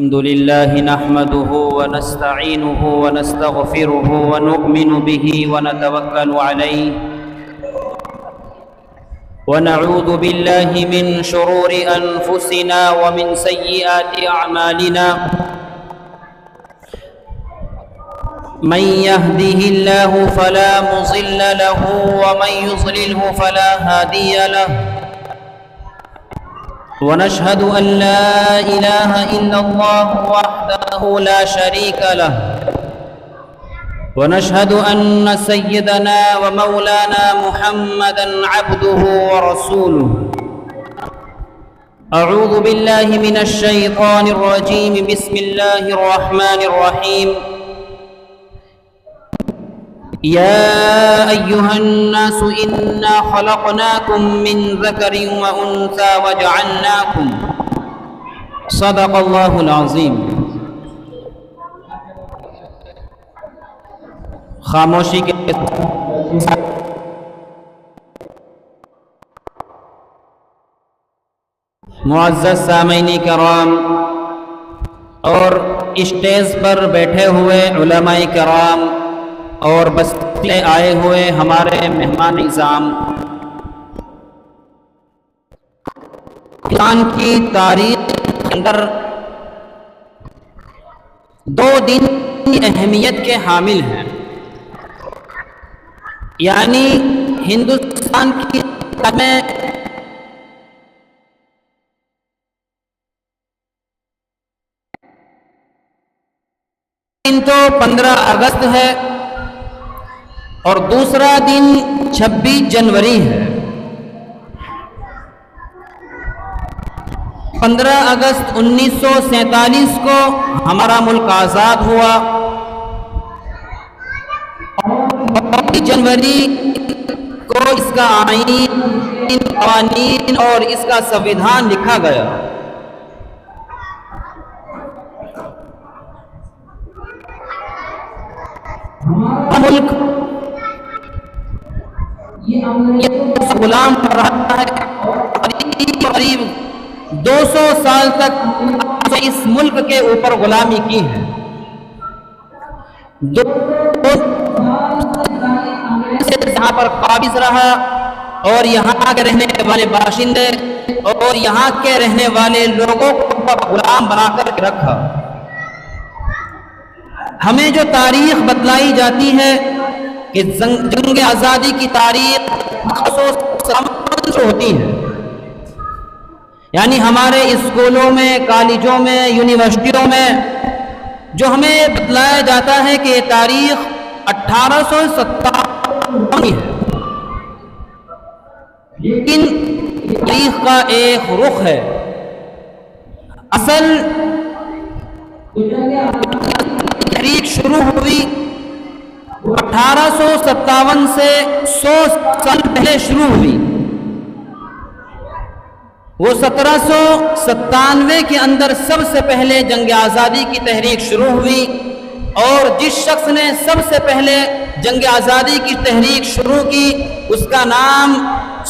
الحمد لله نحمده ونستعينه ونستغفره ونؤمن به ونتوكل عليه ونعوذ بالله من شرور أنفسنا ومن سيئات أعمالنا من يهده الله فلا مضل له ومن يضلله فلا هادي له ونشهد أن لا إله إلا الله وحده لا شريك له ونشهد أن سيدنا ومولانا محمدا عبده ورسوله أعوذ بالله من الشيطان الرجيم بسم الله الرحمن الرحيم يا أيها الناس إنا خلقناكم من ذكر وأنثى وجعلناكم صدق الله العظيم خاموشی کے معزز سامعین کرام اور اسٹیج پر بیٹھے ہوئے علماء کرام اور بستی میں آئے ہوئے ہمارے مہمان نظام، اسلام کی تاریخ کے اندر دو دن کی اہمیت کے حامل ہیں، یعنی ہندوستان کی تاریخ میں دن تو 15 اگست ہے اور دوسرا دن 26 جنوری ہے۔ 15 اگست 1947 کو ہمارا ملک آزاد ہوا، 26 جنوری کو اس کا آئین، قوانین اور اس کا سنویدھان لکھا گیا۔ ملک غلام کر رہا ہے، قریب 200 سال تک اس ملک کے اوپر غلامی کی ہے۔ یہاں پر قابض رہا اور یہاں کے رہنے والے باشندے اور یہاں کے رہنے والے لوگوں کو غلام بنا کر رکھا۔ ہمیں جو تاریخ بتلائی جاتی ہے کہ جنگ آزادی کی تاریخ ہوتی ہے، یعنی ہمارے اسکولوں میں، کالجوں میں، یونیورسٹیوں میں جو ہمیں بتلایا جاتا ہے کہ یہ تاریخ 1857 ہے، لیکن تاریخ کا ایک رخ ہے۔ اصل تحریک شروع ہوئی 1857 سے 100 سال پہلے شروع ہوئی۔ وہ 1797 کے اندر سب سے پہلے جنگ آزادی کی تحریک شروع ہوئی، اور جس شخص نے سب سے پہلے جنگ آزادی کی تحریک شروع کی اس کا نام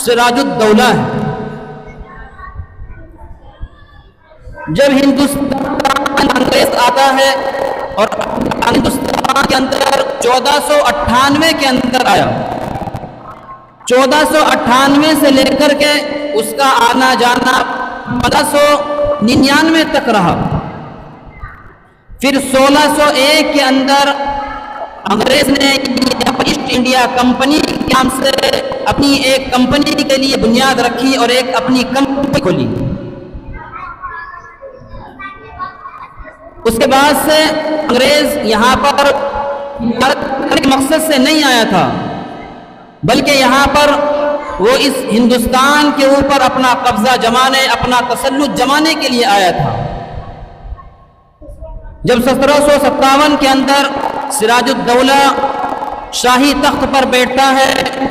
سراج الدولہ ہے۔ جب ہندوستان انگریز آتا ہے اور ہندوستان کے اندر 1498 کے اندر آیا، 1498 سے لے کر کے اس کا آنا جانا 1599 تک رہا۔ پھر 1601 کے اندر انگریز نے ایسٹ انڈیا کمپنی کے نام سے اپنی ایک کمپنی کے لیے بنیاد رکھی اور ایک اپنی کمپنی کھولی۔ اس کے بعد سے انگریز یہاں پر مقصد سے نہیں آیا تھا، بلکہ یہاں پر وہ اس ہندوستان کے اوپر اپنا قبضہ جمانے، اپنا تسلط جمانے کے لیے آیا تھا۔ جب 1757 کے اندر سراج الدولہ شاہی تخت پر بیٹھتا ہے،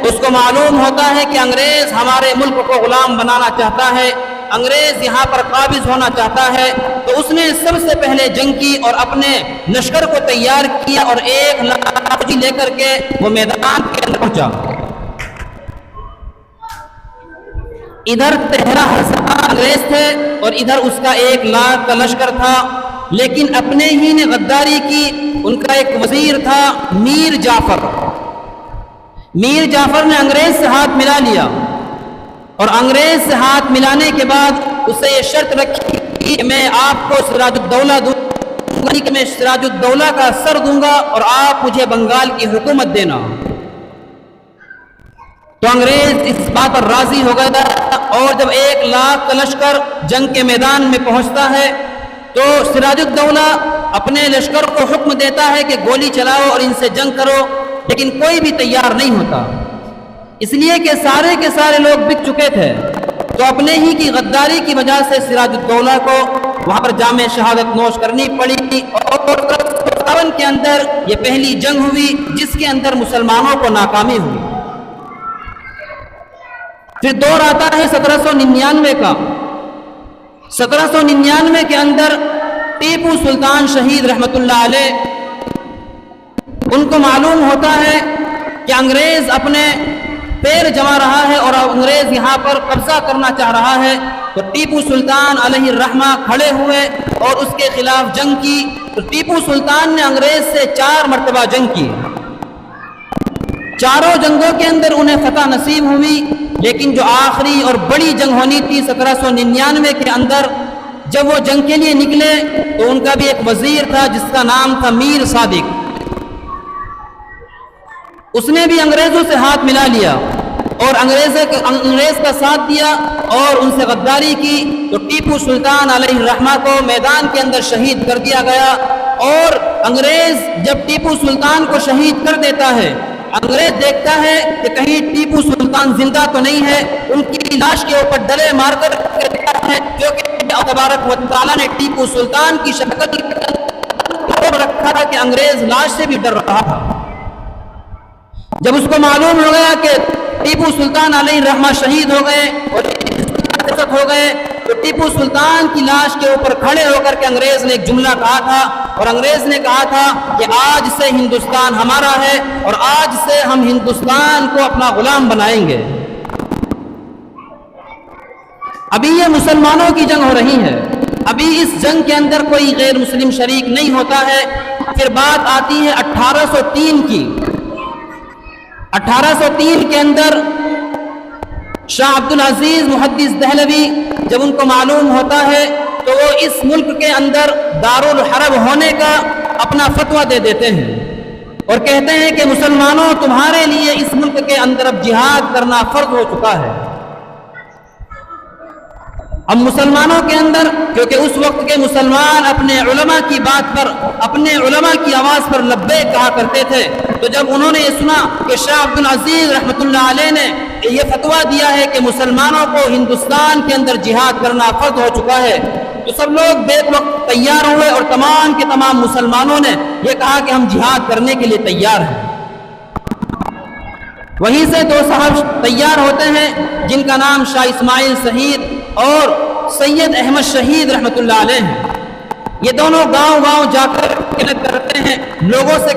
اس کو معلوم ہوتا ہے کہ انگریز ہمارے ملک کو غلام بنانا چاہتا ہے، انگریز یہاں پر قابض ہونا چاہتا ہے، تو اس نے سب سے پہلے جنگ کی اور اپنے لشکر کو تیار کیا اور 1,00,000 فوجی لے کر کے وہ میدان کے اندر پہنچا۔ ادھر 13,000 انگریز تھے اور ادھر اس کا 1,00,000 کا لشکر تھا، لیکن اپنے ہی نے غداری کی. ان کا ایک وزیر تھا میر جعفر. میر جعفر نے انگریز سے ہاتھ ملا لیا اور انگریز سے ہاتھ ملانے کے بعد اسے یہ شرط رکھی کہ میں آپ کو سراج الدولہ دوں گا، کہ میں سراج الدولہ کا سر دوں گا اور آپ مجھے بنگال کی حکومت دینا. تو انگریز اس بات پر راضی ہو گیا اور جب 1 لاکھ کا لشکر جنگ کے میدان میں پہنچتا ہے تو سراج الدولہ اپنے لشکر کو حکم دیتا ہے کہ گولی چلاؤ اور ان سے جنگ کرو، لیکن کوئی بھی تیار نہیں ہوتا، اس لیے کہ سارے کے سارے لوگ بک چکے تھے. تو اپنے ہی کی غداری کی وجہ سے سراج الدولہ کو وہاں پر جامِ شہادت نوش کرنی پڑی اور 1757 کے اندر یہ پہلی جنگ ہوئی جس کے اندر مسلمانوں کو ناکامی ہوئی. پھر دور آتا ہے 1799 کا. 1799 کے اندر ٹیپو سلطان شہید رحمت اللہ علیہ، ان کو معلوم ہوتا ہے کہ انگریز اپنے پیر جما رہا ہے اور انگریز یہاں پر قبضہ کرنا چاہ رہا ہے. تو ٹیپو سلطان علیہ الرحمہ کھڑے ہوئے اور اس کے خلاف جنگ کی. تو ٹیپو سلطان نے انگریز سے 4 مرتبہ جنگ کی. چاروں جنگوں کے اندر انہیں فتح نصیب ہوئی، لیکن جو آخری اور بڑی جنگ ہونی تھی 1799 کے اندر، جب وہ جنگ کے لیے نکلے تو ان کا بھی ایک وزیر تھا جس کا نام تھا میر صادق. اس نے بھی انگریزوں سے ہاتھ ملا لیا اور انگریز کا ساتھ دیا اور ان سے غداری کی. تو ٹیپو سلطان علیہ الرحمہ کو میدان کے اندر شہید کر دیا گیا. اور انگریز جب ٹیپو سلطان کو شہید کر دیتا ہے، انگریز دیکھتا ہے کہ کہیں ٹیپو سلطان زندہ تو نہیں ہے، ان کی لاش کے اوپر ڈلے مار کر دیتا ہے، کیونکہ اللہ تبارک و تعالیٰ نے ٹیپو سلطان کی شکل رکھا تھا کہ انگریز لاش سے بھی ڈر رہا تھا. جب اس کو معلوم ہو گیا کہ ٹیپو سلطان علیہ الرحمہ شہید ہو گئے اور ہو گئے، تو ٹیپو سلطان کی لاش کے اوپر کھڑے ہو کر کے انگریز نے ایک جملہ کہا تھا، اور انگریز نے کہا تھا کہ آج سے ہندوستان ہمارا ہے اور آج سے ہم ہندوستان کو اپنا غلام بنائیں گے. ابھی یہ مسلمانوں کی جنگ ہو رہی ہے، ابھی اس جنگ کے اندر کوئی غیر مسلم شریک نہیں ہوتا ہے. پھر بات آتی ہے 1803 کی. 1803 کے اندر شاہ عبد العزیز محدث دہلوی جب ان کو معلوم ہوتا ہے تو وہ اس ملک کے اندر دارالحرب ہونے کا اپنا فتویٰ دے دیتے ہیں اور کہتے ہیں کہ مسلمانوں تمہارے لیے اس ملک کے اندر اب جہاد کرنا فرض ہو چکا ہے. اب مسلمانوں کے اندر، کیونکہ اس وقت کے مسلمان اپنے علماء کی بات پر، اپنے علماء کی آواز پر لبیک کہا کرتے تھے، تو جب انہوں نے یہ سنا کہ شاہ عبد العزیز رحمۃ اللہ علیہ نے یہ فتویٰ دیا ہے کہ مسلمانوں کو ہندوستان کے اندر جہاد کرنا فرض ہو چکا ہے، تو سب لوگ بے وقت تیار ہوئے اور تمام کے تمام مسلمانوں نے یہ کہا کہ ہم جہاد کرنے کے لیے تیار ہیں. وہیں سے 2 صاحب تیار ہوتے ہیں جن کا نام شاہ اسماعیل شہید اور سید احمد شہید رحمۃ اللہ علیہ ہیں. یہ دونوں گاؤں گاؤں جا کر کرتے ہیں، لوگوں سے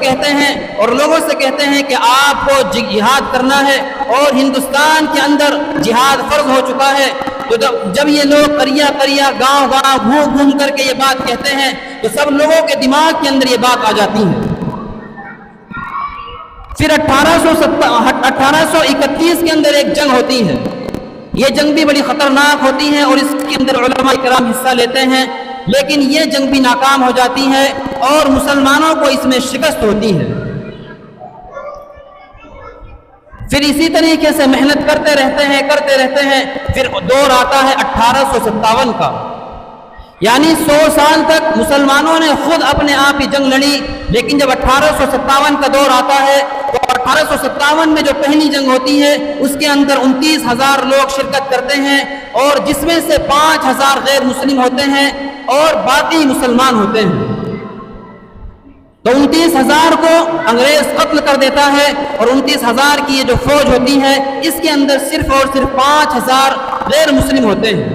کہتے ہیں کہ آپ کو جہاد کرنا ہے اور ہندوستان کے اندر جہاد فرض ہو چکا ہے. تو جب یہ لوگ قریہ گاؤں گاؤں گھوم کر کے یہ بات کہتے ہیں تو سب لوگوں کے دماغ کے اندر یہ بات آ جاتی ہے. پھر 1831 کے اندر ایک جنگ ہوتی ہے. یہ جنگ بھی بڑی خطرناک ہوتی ہے اور اس کے اندر علماء کرام حصہ لیتے ہیں، لیکن یہ جنگ بھی ناکام ہو جاتی ہے اور مسلمانوں کو اس میں شکست ہوتی ہے. پھر اسی طریقے سے محنت کرتے رہتے ہیں. پھر دور آتا ہے 1857 کا، یعنی 100 سال تک مسلمانوں نے خود اپنے آپ ہی جنگ لڑی. لیکن جب 1857 کا دور آتا ہے تو 1857 میں جو پہلی جنگ ہوتی ہے اس کے اندر 29,000 لوگ شرکت کرتے ہیں اور جس میں سے 5,000 غیر مسلم ہوتے ہیں اور باقی مسلمان ہوتے ہیں. تو 29,000 کو انگریز قتل کر دیتا ہے اور 29,000 کی یہ جو فوج ہوتی ہے اس کے اندر صرف اور صرف 5,000 غیر مسلم ہوتے ہیں.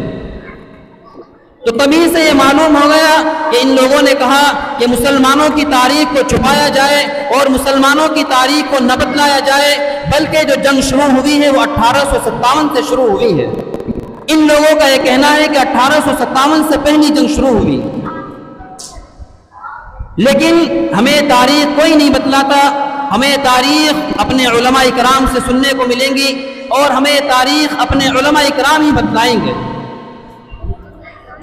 تو تبھی سے یہ معلوم ہو گیا کہ ان لوگوں نے کہا کہ مسلمانوں کی تاریخ کو چھپایا جائے اور مسلمانوں کی تاریخ کو نہ بتلایا جائے، بلکہ جو جنگ شروع ہوئی ہے وہ 1857 سے شروع ہوئی ہے. ان لوگوں کا یہ کہنا ہے کہ 1857 سے پہلی جنگ شروع ہوئی. لیکن ہمیں تاریخ کوئی نہیں بتلاتا. ہمیں تاریخ اپنے علماء کرام سے سننے کو ملیں گی اور ہمیں تاریخ اپنے علماء کرام ہی بتلائیں گے.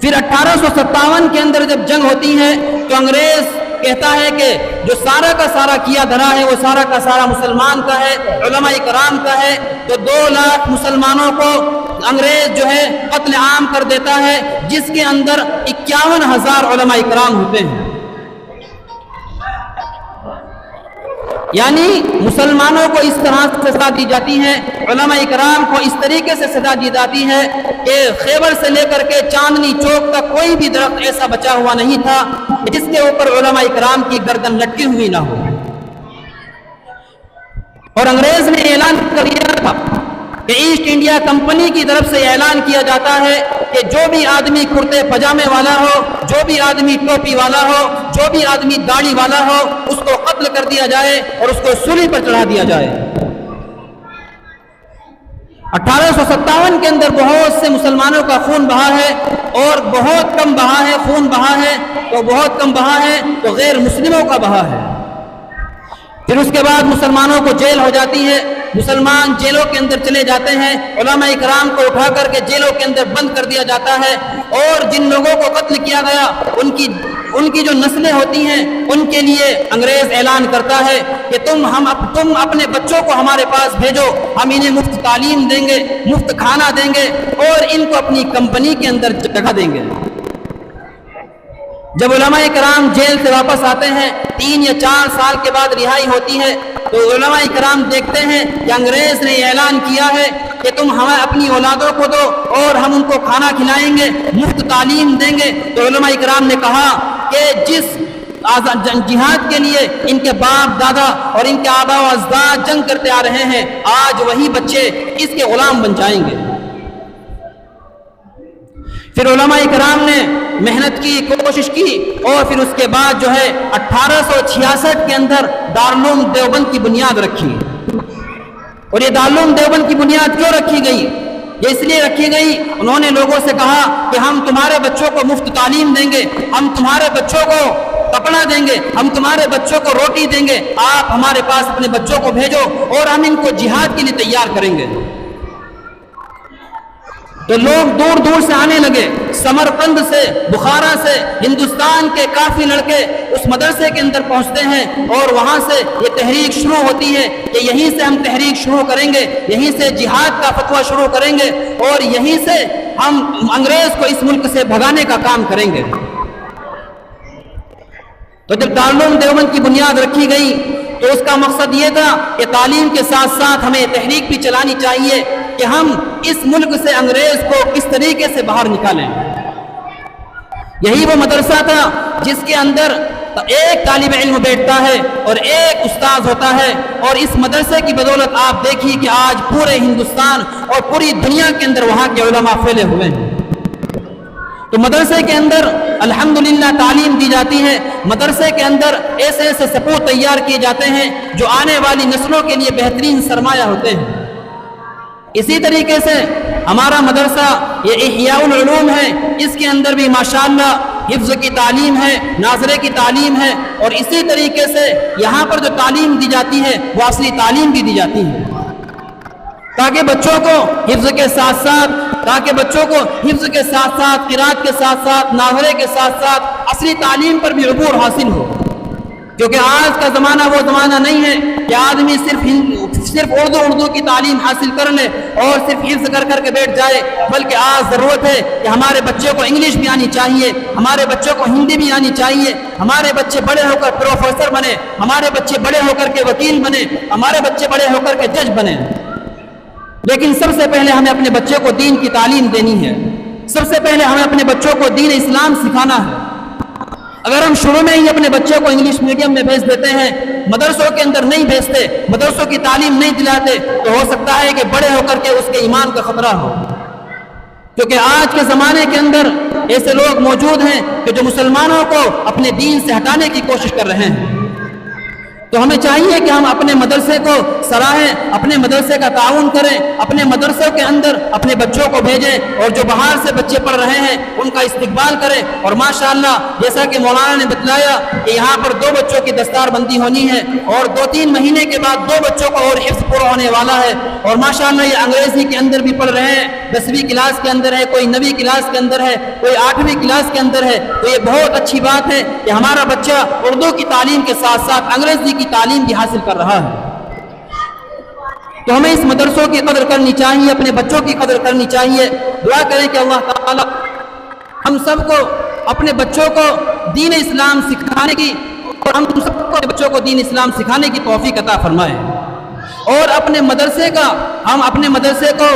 پھر 1857 کے اندر جب جنگ ہوتی ہے تو انگریز کہتا ہے کہ جو سارا کا سارا کیا دھرا ہے وہ سارا کا سارا مسلمان کا ہے، علماء کرام کا ہے. تو 2 لاکھ مسلمانوں کو انگریز جو ہے قتل عام کر دیتا ہے، جس کے اندر 51,000 علماء کرام ہوتے ہیں. یعنی مسلمانوں کو اس طرح سے سزا دی جاتی ہے، علماء کرام کو اس طریقے سے سزا دی جاتی ہے کہ خیبر سے لے کر کے چاندنی چوک تک کوئی بھی درخت ایسا بچا ہوا نہیں تھا جس کے اوپر علماء کرام کی گردن لٹکی ہوئی نہ ہو. اور انگریز نے اعلان کر دیا تھا کہ ایسٹ انڈیا کمپنی کی طرف سے اعلان کیا جاتا ہے کہ جو بھی آدمی کرتے پجامے والا ہو، جو بھی آدمی ٹوپی والا ہو، جو بھی آدمی داڑھی والا ہو، اس کو قتل کر دیا جائے اور اس کو سولی پر چڑھا دیا جائے. 1857 کے اندر بہت سے مسلمانوں کا خون بہا ہے اور بہت کم بہا ہے. خون بہا ہے تو بہت کم بہا ہے تو غیر مسلموں کا بہا ہے. پھر اس کے بعد مسلمانوں کو جیل ہو جاتی ہے، مسلمان جیلوں کے اندر چلے جاتے ہیں، علماء کرام کو اٹھا کر کے جیلوں کے اندر بند کر دیا جاتا ہے. اور جن لوگوں کو قتل کیا گیا ان کی جو نسلیں ہوتی ہیں ان کے لیے انگریز اعلان کرتا ہے کہ تم اپنے بچوں کو ہمارے پاس بھیجو، ہم انہیں مفت تعلیم دیں گے، مفت کھانا دیں گے اور ان کو اپنی کمپنی کے اندر جگہ دیں گے. جب علماء کرام جیل سے واپس آتے ہیں 3 یا 4 سال کے بعد رہائی ہوتی ہے تو علماء کرام دیکھتے ہیں کہ انگریز نے اعلان کیا ہے کہ تم ہمیں اپنی اولادوں کو دو اور ہم ان کو کھانا کھلائیں گے، مفت تعلیم دیں گے. تو علماء کرام نے کہا کہ جس جہاد کے لیے ان کے باپ دادا اور ان کے آبا و اجداد جنگ کرتے آ رہے ہیں، آج وہی بچے اس کے غلام بن جائیں گے. پھر علماء کرام نے محنت کی، کوشش کی اور پھر اس کے بعد جو ہے 1866 کے اندر دارالعلوم دیوبند کی بنیاد رکھی. اور یہ دارالعلوم دیوبند کی بنیاد کیوں رکھی گئی؟ یہ اس لیے رکھی گئی، انہوں نے لوگوں سے کہا کہ ہم تمہارے بچوں کو مفت تعلیم دیں گے، ہم تمہارے بچوں کو کپڑا دیں گے، ہم تمہارے بچوں کو روٹی دیں گے، آپ ہمارے پاس اپنے بچوں کو بھیجو اور ہم ان کو جہاد کے لیے تیار کریں گے. تو لوگ دور دور سے آنے لگے، سمرقند سے، بخارا سے، ہندوستان کے کافی لڑکے اس مدرسے کے اندر پہنچتے ہیں اور وہاں سے یہ تحریک شروع ہوتی ہے کہ یہیں سے ہم تحریک شروع کریں گے، یہیں سے جہاد کا فتویٰ شروع کریں گے اور یہیں سے ہم انگریز کو اس ملک سے بھگانے کا کام کریں گے. تو جب دارالعلوم دیوبند کی بنیاد رکھی گئی تو اس کا مقصد یہ تھا کہ تعلیم کے ساتھ ساتھ ہمیں تحریک بھی چلانی چاہیے کہ ہم اس ملک سے انگریز کو کس طریقے سے باہر نکالیں. یہی وہ مدرسہ تھا جس کے اندر ایک طالب علم بیٹھتا ہے اور ایک استاذ ہوتا ہے، اور اس مدرسے کی بدولت آپ دیکھیے کہ آج پورے ہندوستان اور پوری دنیا کے اندر وہاں کے علماء پھیلے ہوئے ہیں. تو مدرسے کے اندر الحمدللہ تعلیم دی جاتی ہے، مدرسے کے اندر ایسے ایسے سپوت تیار کیے جاتے ہیں جو آنے والی نسلوں کے لیے بہترین سرمایہ ہوتے ہیں. اسی طریقے سے ہمارا مدرسہ یہ احیاء العلوم ہے، اس کے اندر بھی ماشاءاللہ حفظ کی تعلیم ہے، ناظرے کی تعلیم ہے، اور اسی طریقے سے یہاں پر جو تعلیم دی جاتی ہے وہ اصلی تعلیم بھی دی جاتی ہے تاکہ بچوں کو حفظ کے ساتھ ساتھ قرات کے ساتھ ساتھ ناظرے کے ساتھ ساتھ اصلی تعلیم پر بھی عبور حاصل ہو. کیونکہ آج کا زمانہ وہ زمانہ نہیں ہے کہ آدمی صرف اردو کی تعلیم حاصل کر لے اور صرف حفظ کر کے بیٹھ جائے، بلکہ آج ضرورت ہے کہ ہمارے بچوں کو انگلش بھی آنی چاہیے، ہمارے بچوں کو ہندی بھی آنی چاہیے، ہمارے بچے بڑے ہو کر پروفیسر بنے، ہمارے بچے بڑے ہو کر کے وکیل بنے، ہمارے بچے بڑے ہو کر کے جج بنے. لیکن سب سے پہلے ہمیں اپنے بچے کو دین کی تعلیم دینی ہے، سب سے پہلے ہمیں اپنے بچوں کو دین اسلام سکھانا ہے. اگر ہم شروع میں ہی اپنے بچوں کو انگلش میڈیم میں بھیج دیتے ہیں، مدرسوں کے اندر نہیں بھیجتے، مدرسوں کی تعلیم نہیں دلاتے، تو ہو سکتا ہے کہ بڑے ہو کر کے اس کے ایمان کا خطرہ ہو. کیونکہ آج کے زمانے کے اندر ایسے لوگ موجود ہیں کہ جو مسلمانوں کو اپنے دین سے ہٹانے کی کوشش کر رہے ہیں. تو ہمیں چاہیے کہ ہم اپنے مدرسے کو سراہیں، اپنے مدرسے کا تعاون کریں، اپنے مدرسوں کے اندر اپنے بچوں کو بھیجیں، اور جو باہر سے بچے پڑھ رہے ہیں ان کا استقبال کریں۔ اور ماشاءاللہ جیسا کہ مولانا نے بتلایا کہ یہاں پر 2 بچوں کی دستار بندی ہونی ہے، اور 2-3 مہینے کے بعد 2 بچوں کو اور حفظ پورا ہونے والا ہے۔ اور ماشاءاللہ یہ انگریزی کے اندر بھی پڑھ رہے ہیں، 10ویں کلاس کے اندر ہے، کوئی 9ویں کلاس کے اندر ہے، کوئی 8ویں کلاس کے اندر ہے۔ تو یہ بہت اچھی بات ہے کہ ہمارا بچہ اردو کی تعلیم کے ساتھ ساتھ انگریزی کی تعلیم بھی حاصل کر رہا ہے۔ تو ہمیں اس مدرسوں کی قدر کرنی چاہیے، اپنے بچوں کی قدر کرنی چاہیے۔ دعا کریں کہ اللہ تعالی ہم سب کو اپنے بچوں کو دین اسلام سکھانے کی، اور ہم سب کو بچوں کو دین اسلام سکھانے کی توفیق عطا فرمائے، اور اپنے مدرسے کا ہم اپنے مدرسے کو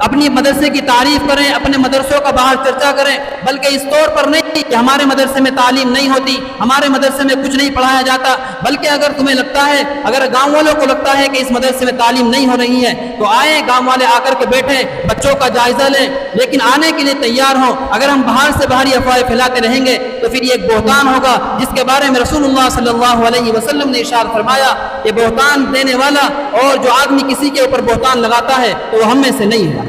اپنی مدرسے کی تعریف کریں، اپنے مدرسوں کا باہر چرچا کریں، بلکہ اس طور پر نہیں کہ ہمارے مدرسے میں تعلیم نہیں ہوتی، ہمارے مدرسے میں کچھ نہیں پڑھایا جاتا، بلکہ اگر تمہیں لگتا ہے، اگر گاؤں والوں کو لگتا ہے کہ اس مدرسے میں تعلیم نہیں ہو رہی ہے تو آئیں، گاؤں والے آ کر کے بیٹھیں، بچوں کا جائزہ لیں، لیکن آنے کے لیے تیار ہوں۔ اگر ہم باہر سے باہری افواہیں پھیلاتے رہیں گے تو پھر یہ ایک بہتان ہوگا، جس کے بارے میں رسول اللہ صلی اللہ علیہ وسلم نے ارشاد فرمایا کہ بہتان دینے والا اور جو آدمی کسی کے اوپر بہتان لگاتا ہے تو وہ ہم میں سے نہیں ہے۔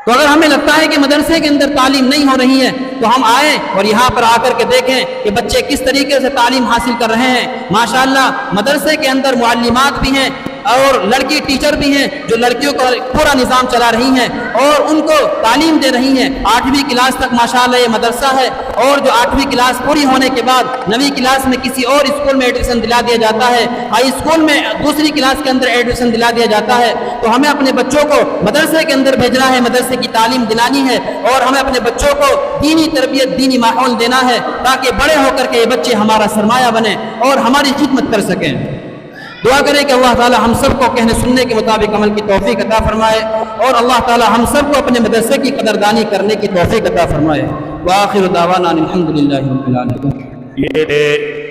تو اگر ہمیں لگتا ہے کہ مدرسے کے اندر تعلیم نہیں ہو رہی ہے تو ہم آئیں اور یہاں پر آ کر کے دیکھیں کہ بچے کس طریقے سے تعلیم حاصل کر رہے ہیں۔ ماشاءاللہ مدرسے کے اندر معلمات بھی ہیں اور لڑکی ٹیچر بھی ہیں جو لڑکیوں کا پورا نظام چلا رہی ہیں اور ان کو تعلیم دے رہی ہیں۔ 8ویں کلاس تک ماشاءاللہ یہ مدرسہ ہے، اور جو 8ویں کلاس پوری ہونے کے بعد 9ویں کلاس میں کسی اور اسکول میں ایڈمیشن دلا دیا جاتا ہے، ہائی اسکول میں دوسری کلاس کے اندر ایڈمیشن دلا دیا جاتا ہے۔ تو ہمیں اپنے بچوں کو مدرسے کے اندر بھیجنا ہے، مدرسے کی تعلیم دلانی ہے، اور ہمیں اپنے بچوں کو دینی تربیت، دینی ماحول دینا ہے، تاکہ بڑے ہو کر کے یہ بچے ہمارا سرمایہ بنیں اور ہماری خدمت کر سکیں۔ دعا کریں کہ اللہ تعالی ہم سب کو کہنے سننے کے مطابق عمل کی توفیق عطا فرمائے، اور اللہ تعالی ہم سب کو اپنے مدرسے کی قدردانی کرنے کی توفیق عطا فرمائے۔ وآخر دعوانا الحمدللہ رب العالمین۔